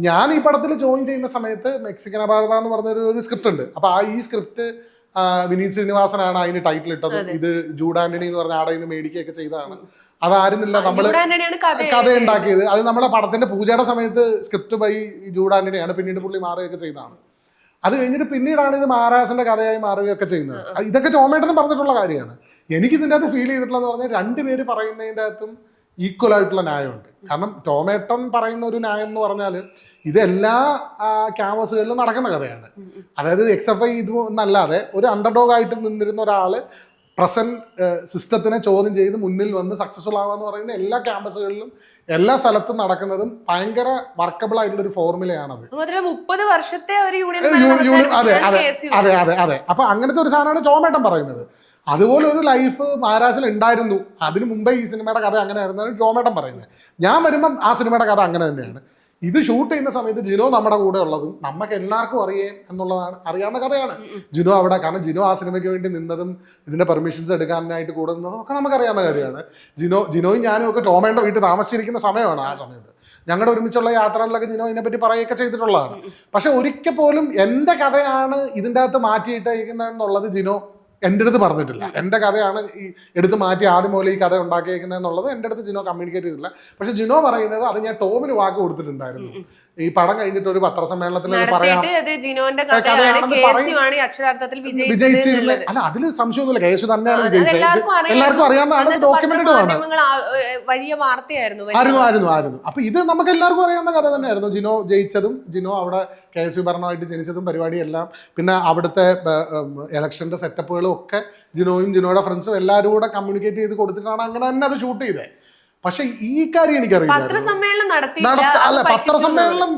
ഞാൻ ഈ പടത്തിൽ ജോയിൻ ചെയ്യുന്ന സമയത്ത് മെക്സിക്കൻ അപാരത എന്ന് പറഞ്ഞൊരു സ്ക്രിപ്റ്റ് ഉണ്ട്. അപ്പൊ ഈ സ്ക്രിപ്റ്റ് വിനീത് ശ്രീനിവാസനാണ് അതിന് ടൈറ്റിൽ ഇട്ടത്. ഇത് ജൂഡ് ആന്റണി എന്ന് പറഞ്ഞ ആടെ നിന്ന് മേടിക്കുകയൊക്കെ ചെയ്തതാണ്. അതായിരുന്നില്ല നമ്മള് കഥ ഉണ്ടാക്കിയത്. അത് നമ്മുടെ പടത്തിന്റെ പൂജയുടെ സമയത്ത് സ്ക്രിപ്റ്റ് ബൈ ജൂഡ് ആന്റണിയാണ്. പിന്നീട് പുള്ളി മാറുകയൊക്കെ ചെയ്തതാണ്. അത് കഴിഞ്ഞിട്ട് പിന്നീടാണ് ഇത് മഹാരാജന്റെ കഥയായി മാറുകയൊക്കെ ചെയ്യുന്നത്. ഇതൊക്കെ ടോമേട്ടനും പറഞ്ഞിട്ടുള്ള കാര്യമാണ്. എനിക്ക് ഇതിൻ്റെ അകത്ത് ഫീൽ ചെയ്തിട്ടുള്ളതെന്ന് പറഞ്ഞാൽ രണ്ടുപേര് പറയുന്നതിൻ്റെ അകത്തും ഈക്വൽ ആയിട്ടുള്ള ന്യായമുണ്ട്. കാരണം ടോമേട്ടൻ പറയുന്ന ഒരു ന്യായം എന്ന് പറഞ്ഞാൽ ഇതെല്ലാ ക്യാമ്പസുകളിലും നടക്കുന്ന കഥയാണ്. അതായത് XFI ഇതൊന്നല്ലാതെ ഒരു അണ്ടർഡോഗ് ആയിട്ട് നിന്നിരുന്ന ഒരാള് പ്രസന്റ് സിസ്റ്റത്തിനെ ചോദ്യം ചെയ്ത് മുന്നിൽ വന്ന് സക്സസ്ഫുൾ ആവാന്ന് പറയുന്ന എല്ലാ ക്യാമ്പസുകളിലും എല്ലാ സ്ഥലത്തും നടക്കുന്നതും ഭയങ്കര വർക്കബിൾ ആയിട്ടുള്ള ഒരു ഫോർമുലയാണത്. 30 വർഷത്തെ ഒരു അതെ അതെ അതെ അതെ അതെ. അപ്പൊ അങ്ങനത്തെ ഒരു സാധനമാണ് ടോമേട്ടൻ പറയുന്നത്. അതുപോലെ ഒരു ലൈഫ് മഹാരാജയിൽ ഉണ്ടായിരുന്നു. അതിനു മുമ്പേ ഈ സിനിമയുടെ കഥ അങ്ങനെ ആയിരുന്നാണ് ടോമേട്ടൻ പറയുന്നത്. ഞാൻ വരുമ്പം ആ സിനിമയുടെ കഥ അങ്ങനെ തന്നെയാണ്. ഇത് ഷൂട്ട് ചെയ്യുന്ന സമയത്ത് ജിനോ നമ്മുടെ കൂടെ ഉള്ളതും നമുക്ക് എല്ലാവർക്കും അറിയാവുന്ന കഥയാണ്. ജിനോ അവിടെ, കാരണം ജിനോ ആ സിനിമയ്ക്ക് വേണ്ടി നിന്നതും ഇതിന്റെ പെർമിഷൻസ് എടുക്കാനായിട്ട് കൂടെ നിന്നതും ഒക്കെ നമുക്കറിയാവുന്ന കാര്യമാണ്. ജിനോയും ഞാനും ഒക്കെ ടോമേന്റെ വീട്ടിൽ താമസിച്ചിരിക്കുന്ന സമയമാണ് ആ സമയത്ത്. ഞങ്ങളുടെ ഒരുമിച്ചുള്ള യാത്രകളിലൊക്കെ ജിനോ ഇതിനെപ്പറ്റി പറയുകയൊക്കെ ചെയ്തിട്ടുള്ളതാണ്. പക്ഷെ ഒരിക്കൽ പോലും എൻ്റെ കഥയാണ് ഇതിൻ്റെ അകത്ത് മാറ്റിയിട്ടേക്കുന്നതെന്നുള്ളത് ജിനോ എൻ്റെ അടുത്ത് പറഞ്ഞിട്ടില്ല. എൻ്റെ കഥയാണ് ഈ എടുത്ത് മാറ്റി ആദ്യം പോലെ ഈ കഥ ഉണ്ടാക്കിയേക്കുന്നത് എന്നുള്ളത് എൻ്റെ അടുത്ത് ജിനോ കമ്മ്യൂണിക്കേറ്റ് ചെയ്തിട്ടില്ല. പക്ഷെ ജിനോ പറയുന്നത് അത് ഞാൻ ടോമിന് വാക്ക് കൊടുത്തിട്ടുണ്ടായിരുന്നു. ഈ പടം കഴിഞ്ഞിട്ട് ഒരു പത്രസമ്മേളനത്തിൽ വിജയിച്ചിരുന്ന അല്ല, അതിൽ സംശയമൊന്നുമില്ല. കേസ് തന്നെയാണ് വിജയിച്ചത്. എല്ലാവർക്കും അറിയാവുന്നതാണ്. ഡോക്യുമെന്റഡ് ആണ്. ആയിരുന്നു. അപ്പൊ ഇത് നമുക്ക് എല്ലാവർക്കും അറിയാവുന്ന കഥ തന്നെയായിരുന്നു. ജിനോ ജയിച്ചതും ജിനോ അവിടെ KSU ഭരണമായിട്ട് ജനിച്ചതും പരിപാടിയെല്ലാം, പിന്നെ അവിടുത്തെ ഇലക്ഷന്റെ സെറ്റപ്പുകളും ഒക്കെ ജിനോയും ജിനോയുടെ ഫ്രണ്ട്സും എല്ലാവരും കൂടെ കമ്മ്യൂണിക്കേറ്റ് ചെയ്ത് കൊടുത്തിട്ടാണ് അങ്ങനെ തന്നെ അത് ഷൂട്ട് ചെയ്തത്. പക്ഷെ ഈ കാര്യം എനിക്കറിയില്ല. പത്രസമ്മേളനം